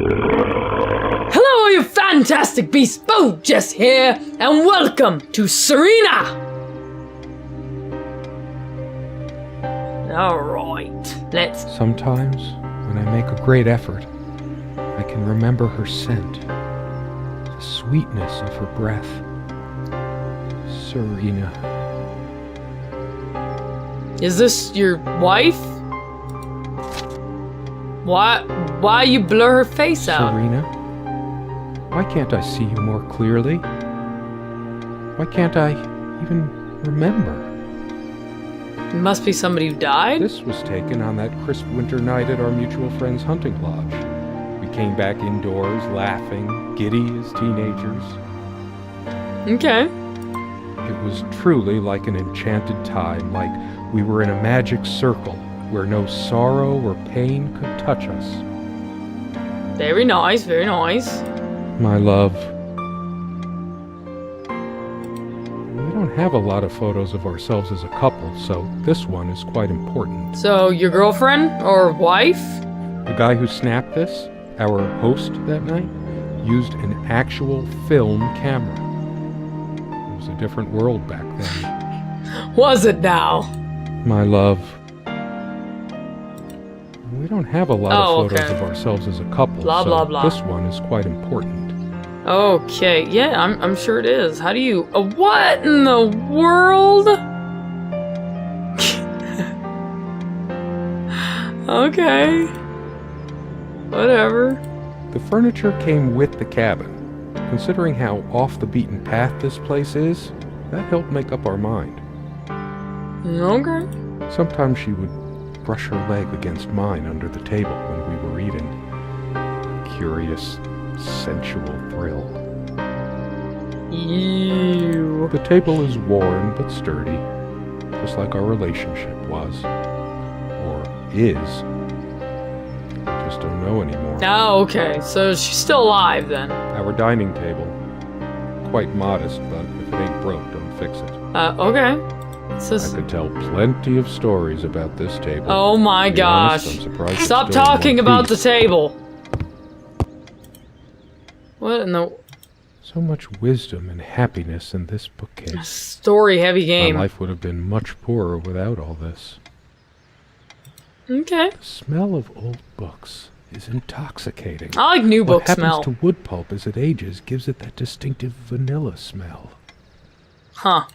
Hello, you fantastic beasts! BoJess here, and welcome to Serena! Alright, let's... Sometimes, when I make a great effort, I can remember her scent, the sweetness of her breath. Serena. Is this your wife? Why you blur her face out? Serena? Why can't I see you more clearly? Why can't I even remember? It must be somebody who died? This was taken on that crisp winter night at our mutual friend's hunting lodge. We came back indoors, laughing, giddy as teenagers. Okay. It was truly like an enchanted time, like we were in a magic circle where no sorrow or pain could touch us. Very nice, very nice. My love, we don't have a lot of photos of ourselves as a couple, so this one is quite important. So, your girlfriend or wife? The guy who snapped this, our host that night, used an actual film camera. It was a different world back then. Was it now? My love, we don't have a lot of photos okay. of ourselves as a couple, Blah, so blah, blah. this one is quite important. Okay, yeah, I'm sure it is. How do you... what in the world? Okay. Whatever. The furniture came with the cabin. Considering how off the beaten path this place is, that helped make up our mind. Okay. Sometimes she would brush her leg against mine under the table when we were eating. A curious, sensual thrill. Ew. The table is worn but sturdy, just like our relationship was. Or is. I just don't know anymore. Oh, okay. So she's still alive then. Our dining table. Quite modest, but if it ain't broke, don't fix it. Okay. It's I just... could tell plenty of stories about this table. oh my To be honest, gosh. I'm surprised it's Stop still in talking one about the piece. table. What in the... So much wisdom and happiness in this bookcase. story heavy game. My life would have been much poorer without all this. Okay. The smell of old books is intoxicating. I like new What book happens smell. to wood pulp as it ages gives it that distinctive vanilla smell. Huh.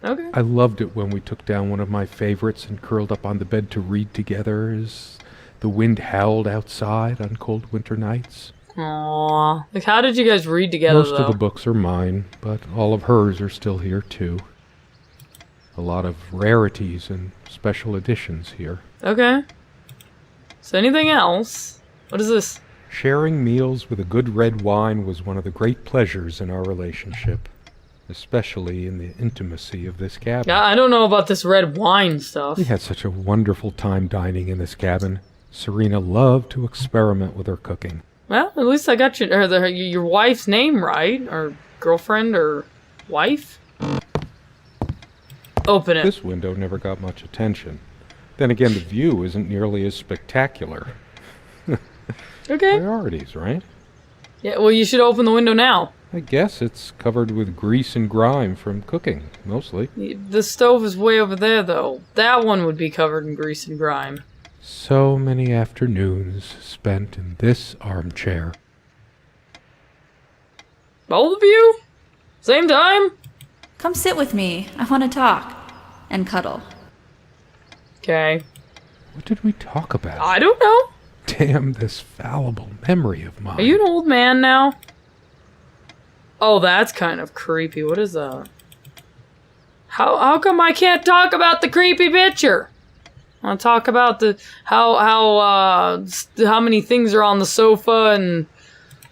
Okay. I loved it when we took down one of my favorites and curled up on the bed to read together as the wind howled outside on cold winter nights. Aww. Like, how did you guys read together, Most though? of the books are mine, but all of hers are still here, too. A lot of rarities and special editions here. Okay. So anything else? What is this? Sharing meals with a good red wine was one of the great pleasures in our relationship, especially in the intimacy of this cabin. Yeah, I don't know about this red wine stuff. We had such a wonderful time dining in this cabin. Serena loved to experiment with her cooking. Well, at least I got your wife's name right, or girlfriend, or wife. Open it. This window never got much attention. Then again, the view isn't nearly as spectacular. Okay. Priorities, right? Yeah. Well, you should open the window now. I guess it's covered with grease and grime from cooking, mostly. The stove is way over there, though. That one would be covered in grease and grime. So many afternoons spent in this armchair. Both of you? Same time? Come sit with me. I want to talk. And cuddle. Okay. What did we talk about? I don't know. Damn this fallible memory of mine. Are you an old man now? Oh, that's kind of creepy. What is that? How come I can't talk about the creepy picture? I want to talk about the how many things are on the sofa and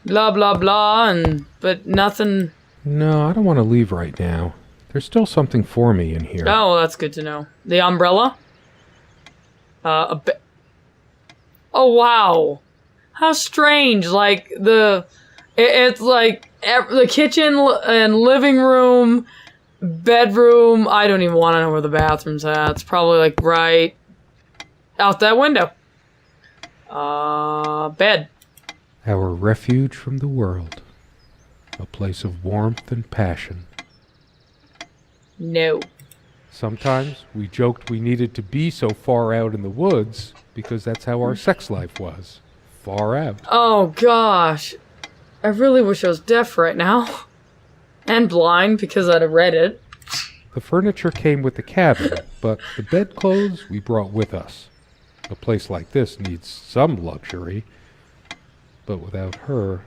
blah blah blah and but nothing. No, I don't want to leave right now. There's still something for me in here. Oh, that's good to know. The umbrella. Oh wow, how strange! Like it's like the kitchen and living room, bedroom. I don't even want to know where the bathroom's at. It's probably like right out that window. Bed. Our refuge from the world. A place of warmth and passion. No. Sometimes we joked we needed to be so far out in the woods because that's how our sex life was. Far out. Oh gosh. I really wish I was deaf right now. And blind because I'd have read it. The furniture came with the cabin, but the bedclothes we brought with us. A place like this needs some luxury, but without her...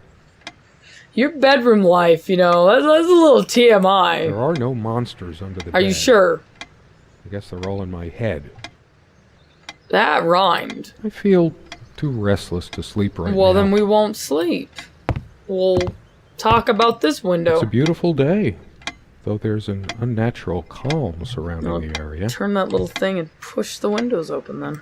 Your bedroom life, you know, that's a little TMI. There are no monsters under the bed. Are you sure? I guess they're all in my head. That rhymed. I feel too restless to sleep right now. Well, then we won't sleep. We'll talk about this window. It's a beautiful day, though there's an unnatural calm surrounding the area. Turn that little thing and push the windows open then.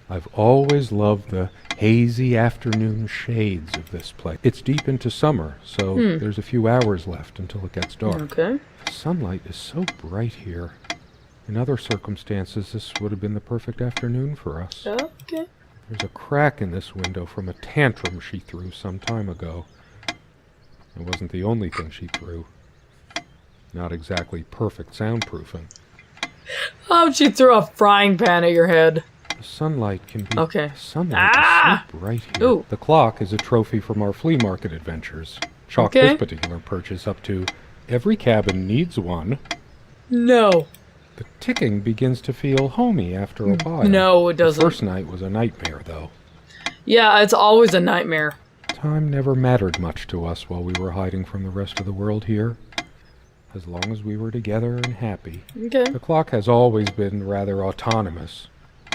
I've always loved the hazy afternoon shades of this place. It's deep into summer, so there's a few hours left until it gets dark. Okay. The sunlight is so bright here. In other circumstances, this would have been the perfect afternoon for us. Okay. There's a crack in this window from a tantrum she threw some time ago. It wasn't the only thing she threw. Not exactly perfect soundproofing. Oh, she threw a frying pan at your head. The sunlight can be... Okay. Sunlight is so bright here. Ooh. The clock is a trophy from our flea market adventures. Chalk this particular purchase up to every cabin needs one. No. The ticking begins to feel homey after a while. No, it doesn't. The first night was a nightmare, though. Yeah, it's always a nightmare. Time never mattered much to us while we were hiding from the rest of the world here. As long as we were together and happy. Okay. The clock has always been rather autonomous.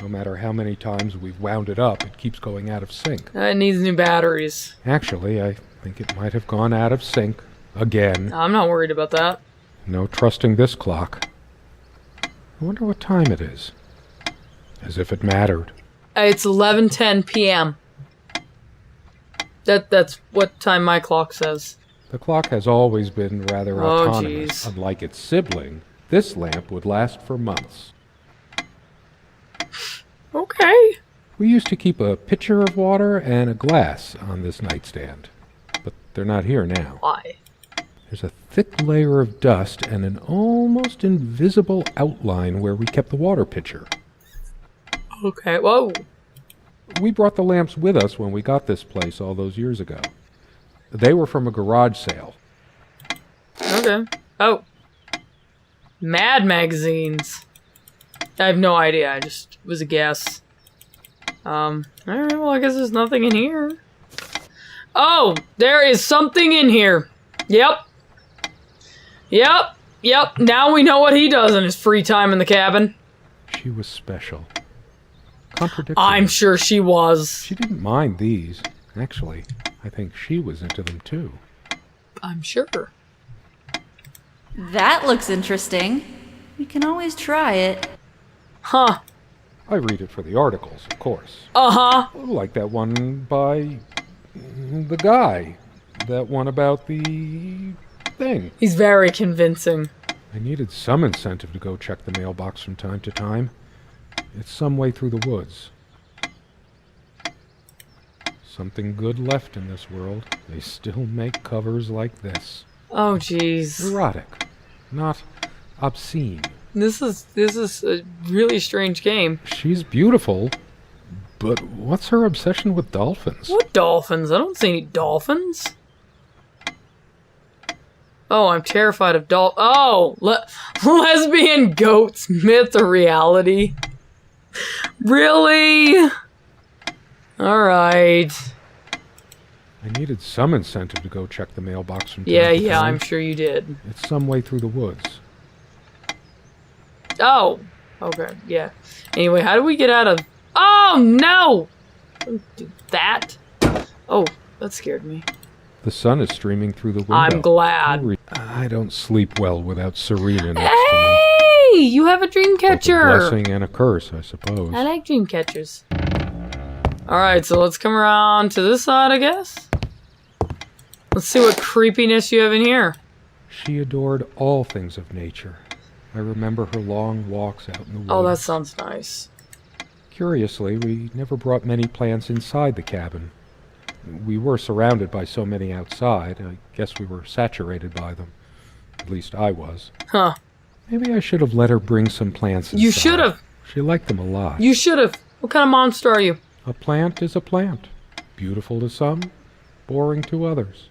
No matter how many times we've wound it up, it keeps going out of sync. It needs new batteries. Actually, I think it might have gone out of sync again. I'm not worried about that. No trusting this clock. I wonder what time it is. As if it mattered. It's 11:10 p.m. That's what time my clock says. The clock has always been rather autonomous. Geez. Unlike its sibling, this lamp would last for months. Okay. We used to keep a pitcher of water and a glass on this nightstand, but they're not here now. Why? There's a thick layer of dust and an almost invisible outline where we kept the water pitcher. Okay. Whoa. We brought the lamps with us when we got this place all those years ago. They were from a garage sale. Okay. Oh. Mad magazines. I have no idea. I just was a guess. Alright, well, I guess there's nothing in here. Oh! There is something in here. Yep. Yep. Now we know what he does in his free time in the cabin. She was special. Contradictory. I'm sure she was. She didn't mind these. Actually, I think she was into them too. I'm sure. That looks interesting. We can always try it. Huh. I read it for the articles, of course. Uh-huh. Like that one by the guy. That one about the thing. He's very convincing. I needed some incentive to go check the mailbox from time to time. It's some way through the woods. Something good left in this world. They still make covers like this. Oh, jeez. Erotic. Not obscene. This is a really strange game. She's beautiful, but what's her obsession with dolphins? What dolphins? I don't see any dolphins. Oh, I'm terrified of lesbian goats, myth or reality? Really? Alright. I needed some incentive to go check the mailbox from time Yeah, to time. I'm sure you did. It's some way through the woods. Oh! Okay, yeah. Anyway, how do we get out of... Oh, no! Don't do that. Oh, that scared me. The sun is streaming through the window. I'm glad. I don't sleep well without Serena next to me. Hey! You have a dream Both a catcher! blessing and a curse, I suppose. I like dream catchers. Alright, so let's come around to this side, I guess? Let's see what creepiness you have in here. She adored all things of nature. I remember her long walks out in the woods. Oh, that sounds nice. Curiously, we never brought many plants inside the cabin. we were surrounded by so many outside. I guess we were saturated by them. At least I was. Huh. Maybe I should have let her bring some plants inside. You should have. She liked them a lot. You should have. What kind of monster are you? A plant is a plant. Beautiful to some, boring to others.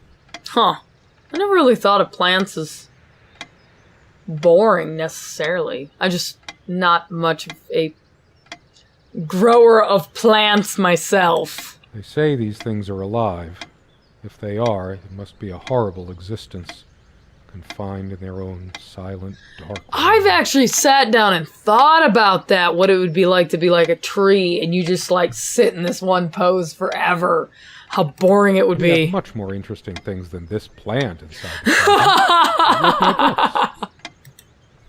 Huh. I never really thought of plants as boring, necessarily. I'm just not much of a grower of plants myself. They say these things are alive. If they are, it must be a horrible existence, confined in their own silent, dark world. I've actually sat down and thought about that, what it would be like to be like a tree and you just like sit in this one pose forever. How boring it would We be. have much more interesting things than this plant inside the garden. Like my books.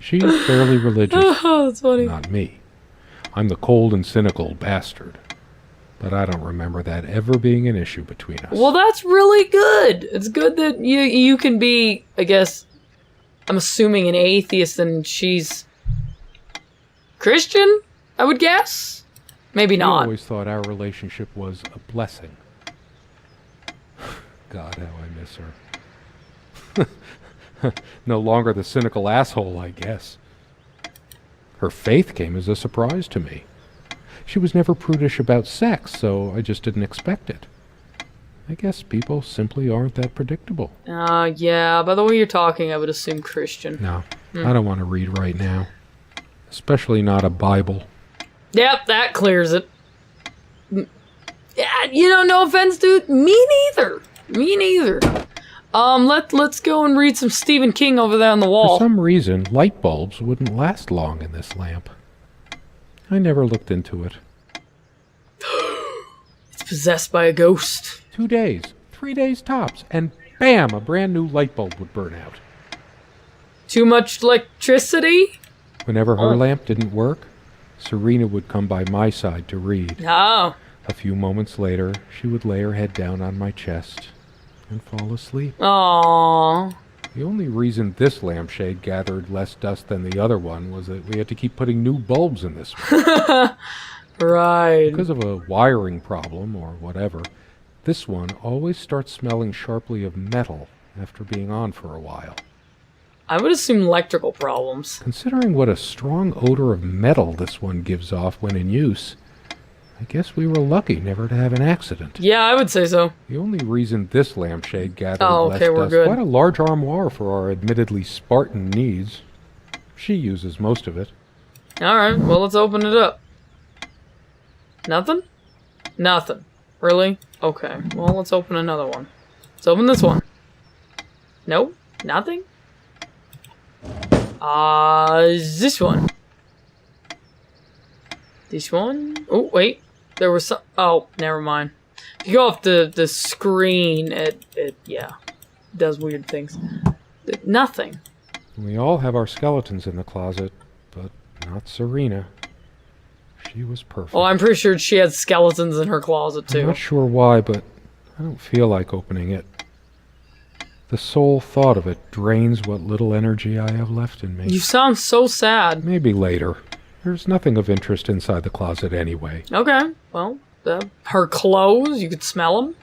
She's fairly religious. Oh, that's funny. Not me. I'm the cold and cynical bastard. But I don't remember that ever being an issue between us. Well, that's really good. It's good that you can be, I guess, I'm assuming an atheist and she's Christian, I would guess? Maybe I not. always thought our relationship was a blessing. God, how I miss her. No longer the cynical asshole, I guess. Her faith came as a surprise to me. She was never prudish about sex, so I just didn't expect it. I guess people simply aren't that predictable. Yeah, by the way you're talking, I would assume Christian. No, I don't want to read right now. Especially not a Bible. Yep, that clears it. Yeah, no offense, dude. Me neither. Let's go and read some Stephen King over there on the For wall. some reason, light bulbs wouldn't last long in this lamp. I never looked into it. It's possessed by a ghost. 2 days, 3 days tops, and bam, a brand new light bulb would burn out. Too much electricity? Whenever her lamp didn't work, Serena would come by my side to read. Oh. A few moments later, she would lay her head down on my chest and fall asleep. Aww. The only reason this lampshade gathered less dust than the other one was that we had to keep putting new bulbs in this one. Right. Because of a wiring problem or whatever, this one always starts smelling sharply of metal after being on for a while. I would assume electrical problems. Considering what a strong odor of metal this one gives off when in use, I guess we were lucky never to have an accident. Yeah, I would say so. The only reason this lampshade gathered less okay, we're dust, good. quite a large armoire for our admittedly Spartan needs. She uses most of it. Alright, well, let's open it up. Nothing? Nothing. Really? Okay, well, let's open another one. Let's open this one. Nope, nothing? This one. This one? Oh, wait. There was some... Oh, never mind. If you go off the screen, it does weird things. Nothing. We all have our skeletons in the closet, but not Serena. She was perfect. Oh, I'm pretty sure she had skeletons in her closet, I'm too. not sure why, but I don't feel like opening it. The sole thought of it drains what little energy I have left in me. You sound so sad. Maybe later. There's nothing of interest inside the closet anyway. Okay, well, her clothes, you could smell them.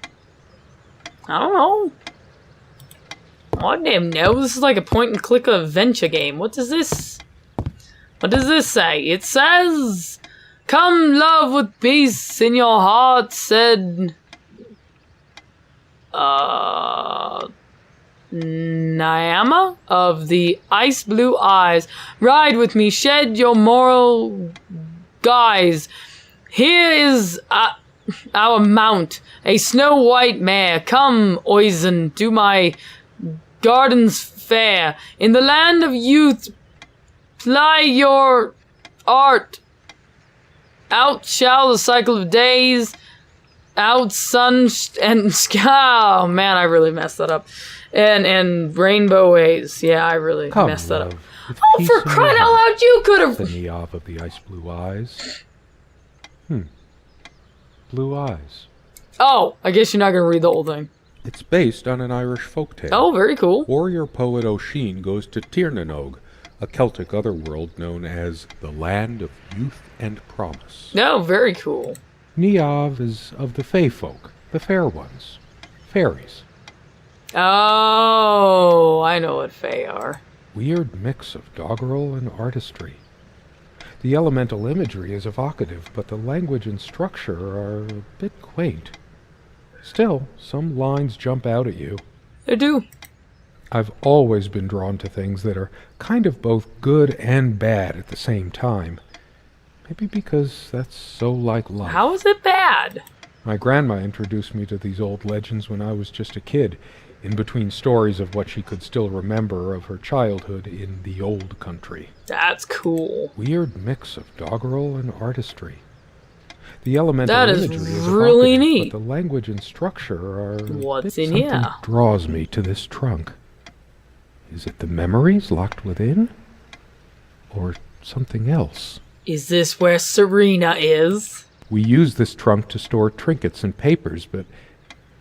I don't know. I don't even know. This is like a point-and-click adventure game. What does this say? It says, "Come love with peace in your heart," said... Nyama of the ice blue eyes. Ride with me, shed your moral guise. Here is our mount, a snow white mare. Come, Oizen, to my gardens fair. In the land of youth, ply your art. Out shall the cycle of days, out sun and sky. Oh man, I really messed that up. And rainbow ways. Yeah, I really Come, messed that up. love, with Oh, peace for in your crying out heart. loud, you could have. The Neov of the ice blue eyes. Blue eyes. Oh, I guess you're not gonna read the whole thing. It's based on an Irish folktale. Oh, very cool. Warrior poet O'Sheen goes to Tirnanog, a Celtic otherworld known as the Land of Youth and Promise. No, very cool. Neov is of the Fey folk, The fair ones. Fairies. Oh, I know what Fae are. Weird mix of doggerel and artistry. The elemental imagery is evocative, but the language and structure are a bit quaint. Still, some lines jump out at you. They do. I've always been drawn to things that are kind of both good and bad at the same time. Maybe because that's so like life. How is it bad? My grandma introduced me to these old legends when I was just a kid, in between stories of what she could still remember of her childhood in the old country. That's cool. Weird mix of doggerel and artistry. The elemental That is imagery is really evocative, neat. but the language and structure are What's bit in something here? draws me to this trunk. Is it the memories locked within? Or something else? Is this where Serena is? We use this trunk to store trinkets and papers, but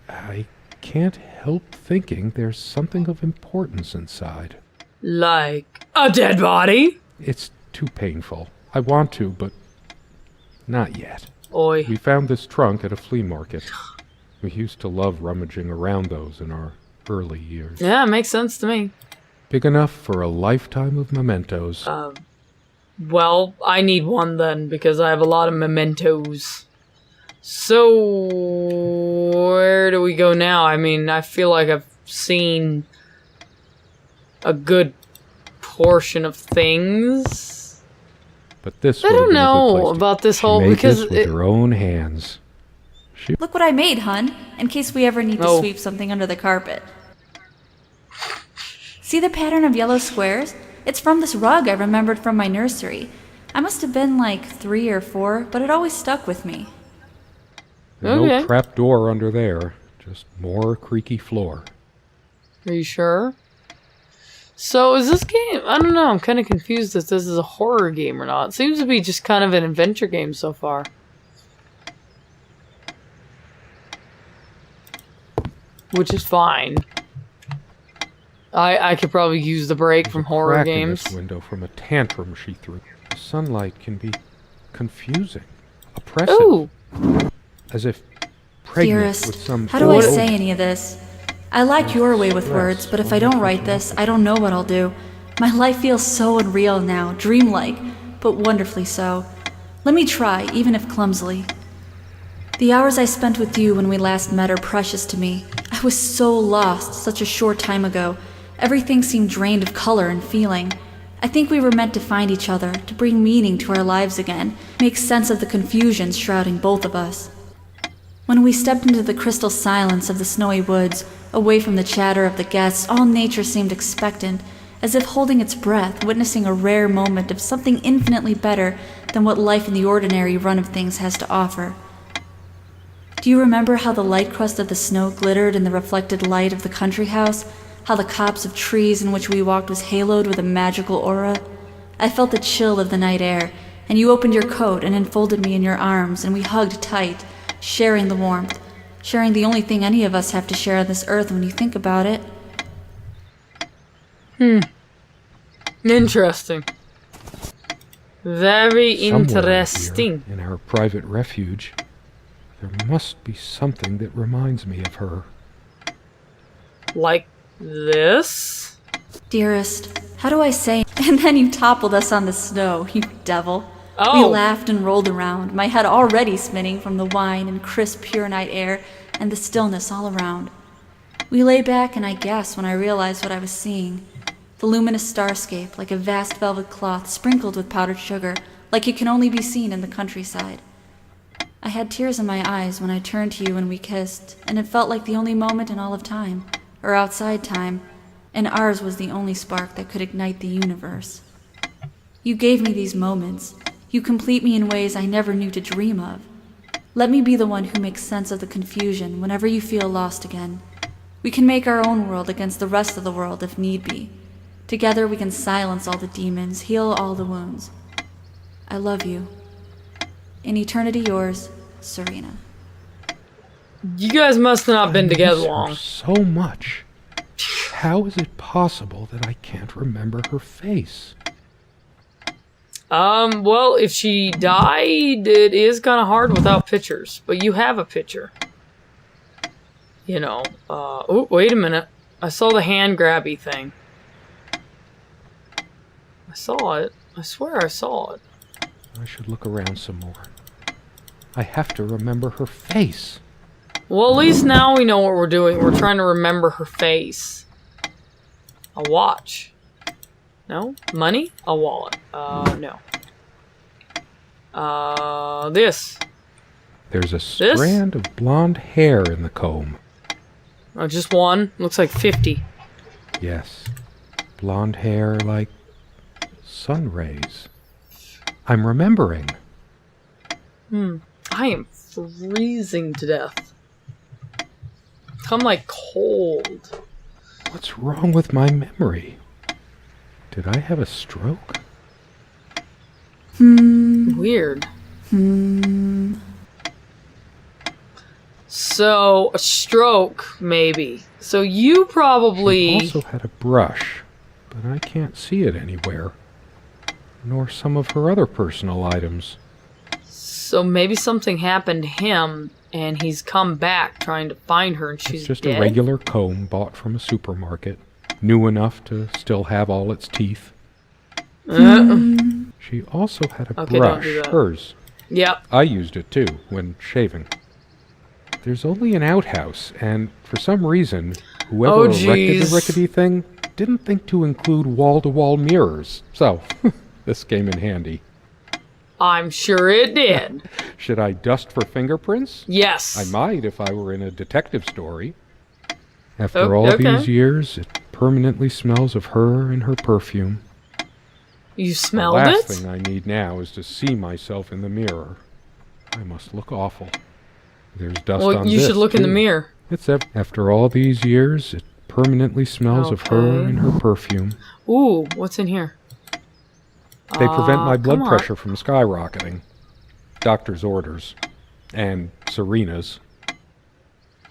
I can't help thinking there's something of importance inside. Like a dead body? It's too painful. I want to, but not yet. Oi. We found this trunk at a flea market. We used to love rummaging around those in our early years. Yeah, makes sense to me. Big enough for a lifetime of mementos. Well, I need one then, because I have a lot of mementos. So, where do we go now? I mean, I feel like I've seen a good portion of things. But this I would have don't been a good know place to- about this She whole, made because this with her own hands. Look what I made, hun, in case we ever need to Oh. sweep something under the carpet. See the pattern of yellow squares? It's from this rug I remembered from my nursery. I must have been like 3 or 4, but it always stuck with me. There's Okay. no trap door under there, just more creaky floor. Are you sure? So is this game, I don't know, I'm kind of confused if this is a horror game or not. It seems to be just kind of an adventure game so far. Which is fine. I could probably use the break from horror Crack in games. this window from a tantrum she threw. The sunlight can be confusing, oppressive, Ooh! as if pregnant with Dearest, some. how do I old- say any of this? I like your way with words, but if I don't write this, I don't know what I'll do. My life feels so unreal now, dreamlike, but wonderfully so. Let me try, even if clumsily. The hours I spent with you when we last met are precious to me. I was so lost such a short time ago. Everything seemed drained of color and feeling. I think we were meant to find each other, to bring meaning to our lives again, make sense of the confusion shrouding both of us. When we stepped into the crystal silence of the snowy woods, away from the chatter of the guests, all nature seemed expectant, as if holding its breath, witnessing a rare moment of something infinitely better than what life in the ordinary run of things has to offer. Do you remember how the light crust of the snow glittered in the reflected light of the country house? How the copse of trees in which we walked was haloed with a magical aura? I felt the chill of the night air, and you opened your coat and enfolded me in your arms, and we hugged tight, sharing the warmth, sharing the only thing any of us have to share on this earth when you think about it. Interesting. Very Somewhere interesting. here, in our private refuge, there must be something that reminds me of her. Like this? Dearest, how do I say? And then you toppled us on the snow, you devil. Oh. We laughed and rolled around, my head already spinning from the wine and crisp, pure night air and the stillness all around. We lay back and I gasped when I realized what I was seeing. The luminous starscape, like a vast velvet cloth sprinkled with powdered sugar, like it can only be seen in the countryside. I had tears in my eyes when I turned to you and we kissed, and it felt like the only moment in all of time, or outside time, and ours was the only spark that could ignite the universe. You gave me these moments. You complete me in ways I never knew to dream of. Let me be the one who makes sense of the confusion whenever you feel lost again. We can make our own world against the rest of the world if need be. Together we can silence all the demons, heal all the wounds. I love you. In eternity yours, Serena. You guys must have not been together miss her long. so much. How is it possible that I can't remember her face? Well, if she died, it is kind of hard without pictures. But you have a picture. you know, oh, wait a minute. I saw the hand grabby thing. I saw it. I swear I saw it. I should look around some more. I have to remember her face. Well, at least now we know what we're doing. We're trying to remember her face. A watch. No? Money? A wallet. No. This. There's a strand of blonde hair in the comb. Oh, just one? Looks like 50. Yes. Blonde hair like sun rays. I'm remembering. I am freezing to death. I'm like cold. What's wrong with my memory? Did I have a stroke? Weird. So, a stroke, maybe. So you probably... She also had a brush, but I can't see it anywhere. Nor some of her other personal items. So maybe something happened to him, and he's come back trying to find her, and she's It's just dead? a regular comb bought from a supermarket. New enough to still have all its teeth. She also had a Okay, don't brush, do that. hers. Yep. I used it too, when shaving. There's only an outhouse, and for some reason, whoever erected jeez. the rickety thing didn't think to include wall-to-wall mirrors. So, this came in handy. I'm sure it did. Should I dust for fingerprints? Yes. I might if I were in a detective story. After Oh, all okay. these years, it permanently smells of her and her perfume. You The smelled last it? thing I need now is to see myself in the mirror. I must look awful. There's dust Well, on you this, should look in the too. mirror. It's after all these years, it permanently smells of her Okay. and her perfume. Ooh, what's in here? They prevent my blood come on. pressure from skyrocketing. Doctor's orders. And Serena's.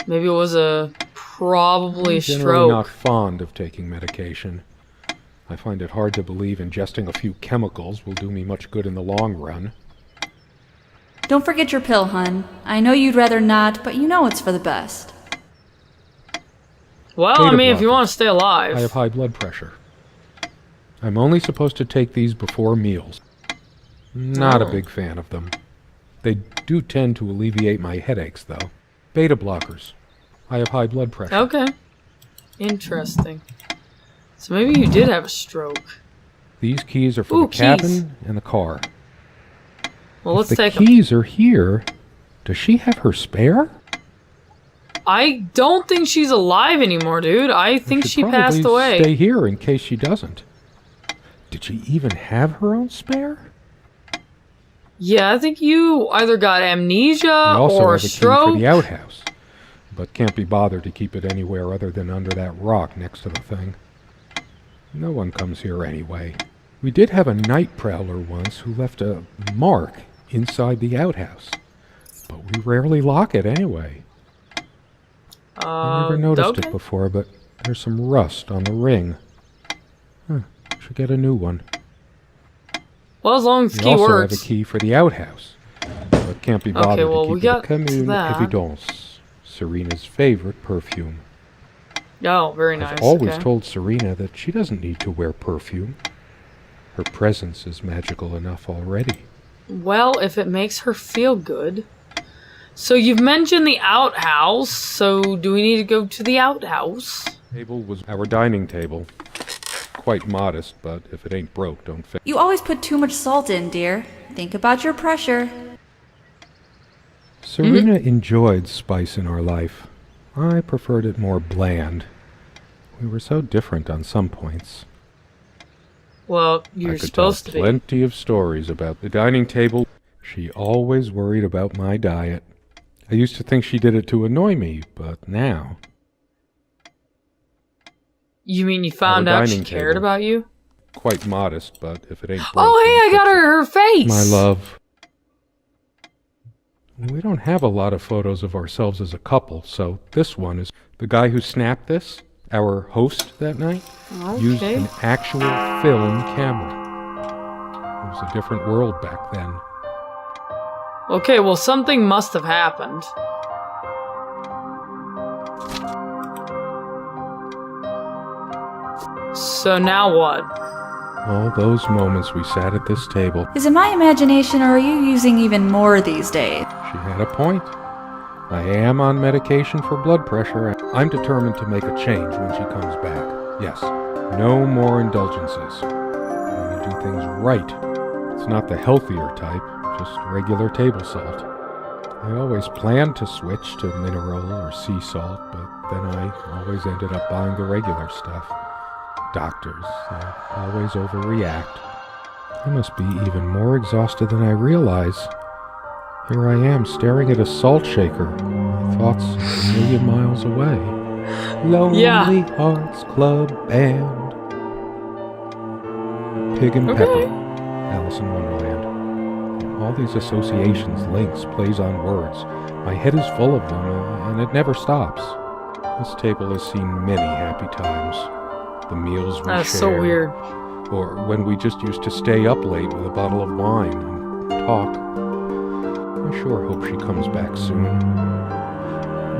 Maybe it was probably a I'm generally not stroke. fond of taking medication. I find it hard to believe ingesting a few chemicals will do me much good in the long run. Don't forget your pill, hun. I know you'd rather not, but you know it's for the best. Well, Beta I mean, if you blockers. want to stay alive. I have high blood pressure. I'm only supposed to take these before meals. Not a Oh. big fan of them. They do tend to alleviate my headaches, though. Beta blockers. I have high blood pressure. Okay. Interesting. So maybe you did have a stroke. These keys are for Ooh, the cabin keys. and the car. Well, let's If the take them. keys are here, does she have her spare? I don't think she's alive anymore, dude. I think Should she passed probably away. Stay here in case she doesn't. Did she even have her own spare? Yeah, I think you either got amnesia I also or a have a key stroke. for the outhouse, but can't be bothered to keep it anywhere other than under that rock next to the thing. No one comes here anyway. We did have a night prowler once who left a mark inside the outhouse, but we rarely lock it anyway. I never noticed okay. it before, but there's some rust on the ring. Should get a new one. Well, as long as the We key also works. have a key for the outhouse, but can't be bothered well, to we keep it got a commune that. evidence. Serena's favorite perfume. Oh, very nice. I've always okay. told Serena that she doesn't need to wear perfume. Her presence is magical enough already. Well, if it makes her feel good. So you've mentioned the outhouse. So do we need to go to the outhouse? Table was our dining table. Quite modest, but if it ain't broke, don't fix it. You always put too much salt in, dear. Think about your pressure. Serena enjoyed spice in our life. I preferred it more bland. We were so different on some points. Well, I you're could supposed tell to be. plenty of stories about the dining table. She always worried about my diet. I used to think she did it to annoy me, but now... You mean you found Our out she dining cared table. about you? Quite modest, but if it ain't broke, Oh, hey, I don't got fix it. her face. My love. We don't have a lot of photos of ourselves as a couple, so this one is the guy who snapped this, our host that night, used Okay. an actual film camera. It was a different world back then. Okay, well, something must have happened. So now what? All those moments we sat at this table. Is it my imagination, or are you using even more these days? She had a point. I am on medication for blood pressure. I'm determined to make a change when she comes back. Yes, no more indulgences. I'm going to do things right. It's not the healthier type, just regular table salt. I always planned to switch to mineral or sea salt, but then I always ended up buying the regular stuff. Doctors, they always overreact. I must be even more exhausted than I realize. Here I am staring at a salt shaker. My thoughts are a million miles away. Lonely Hearts Club Band. Pig and Pepper. Alice in Wonderland. All these associations, links, plays on words. My head is full of them, and it never stops. This table has seen many happy times. The meals we That's shared. so weird. Or when we just used to stay up late with a bottle of wine and talk. I sure hope she comes back soon.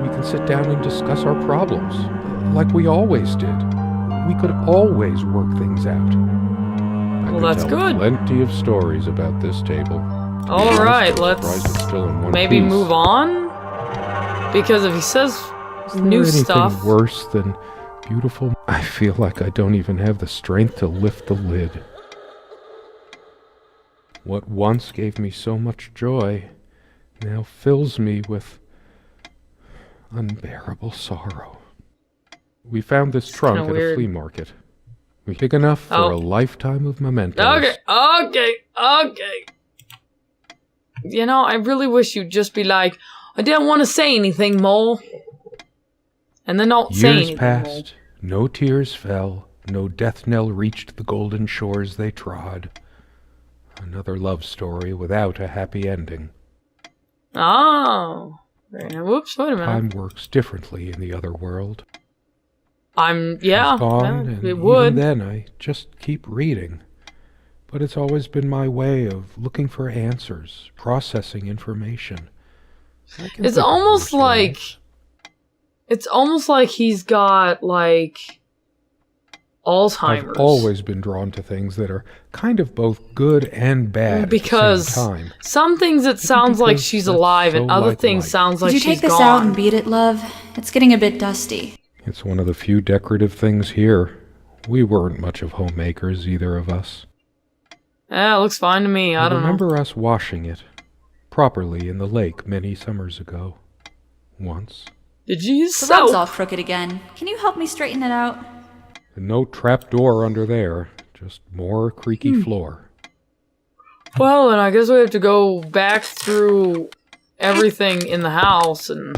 We can sit down and discuss our problems, like we always did. We could always work things out. I could that's tell good. Plenty of stories about this table. All right, Surprised let's it's still in one maybe piece. move on. Because if he says Is there new anything stuff, worse than beautiful? I feel like I don't even have the strength to lift the lid. What once gave me so much joy now fills me with unbearable sorrow. We found this trunk kinda at weird. a flea market. Big enough for Oh. a lifetime of mementos. Okay. You know, I really wish you'd just be like, I didn't want to say anything, Mole. And then don't say Years anything, passed, no tears fell, no death knell reached the golden shores they trod. Another love story without a happy ending. Mole. Oh. Whoops, wait a minute. Time works differently in the other world. She's Gone, yeah, and it would. even then I just keep reading. But it's always been my way of looking for answers, processing information. I can It's think of almost worse like ways. it's almost like he's got like Alzheimer's. I've always been drawn to things that are kind of both good and bad because at the same time. some things it sounds like because she's that's alive, so and other like things life. sounds like Did you she's take this gone. out and beat it, love? It's getting a bit dusty. It's one of the few decorative things here. We weren't much of homemakers, either of us. Yeah, it looks fine to me. I don't know. remember us washing it properly in the lake many summers ago. Once. Did you use The rug's soap? all crooked again. Can you help me straighten it out? And no trap door under there, just more creaky floor. Well, then I guess we have to go back through everything in the house and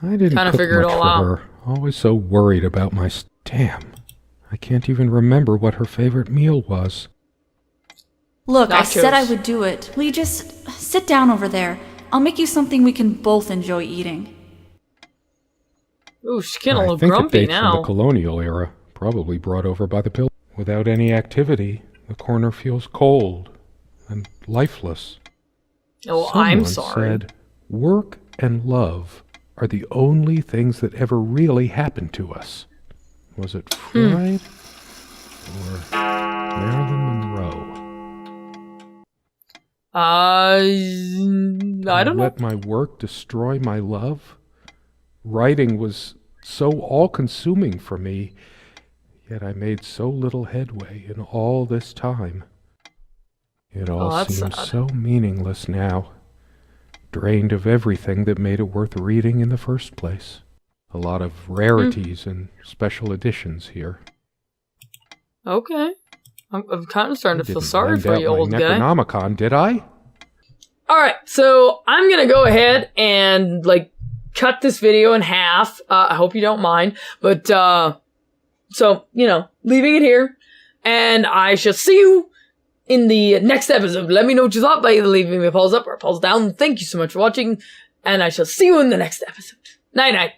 I didn't Kinda cook figure it much all for out. her. Always so worried about my damn. I can't even remember what her favorite meal was. Look, I said I Nachos. would do it. Will you just sit down over there? I'll make you something we can both enjoy eating. ooh, she's getting a I little think it grumpy dates from now. the colonial era, probably brought over by the pill. Without any activity, the corner feels cold and lifeless. Oh, I'm Someone sorry. said, work and love are the only things that ever really happen to us. Was it Freud or Marilyn Monroe? I don't know. Let my work destroy my love? Writing was so all-consuming for me, yet I made so little headway in all this time. It all that's seems sad. so meaningless now, drained of everything that made it worth reading in the first place. A lot of rarities and special editions here. Okay. I'm kind of starting I to feel didn't sorry lend for out you, my old guy. Necronomicon, did I? Alright, so I'm gonna go ahead and, cut this video in half. I hope you don't mind. But, so, leaving it here. And I shall see you in the next episode. Let me know what you thought by either leaving me a pulse up or a pulse down. Thank you so much for watching. And I shall see you in the next episode. Night night.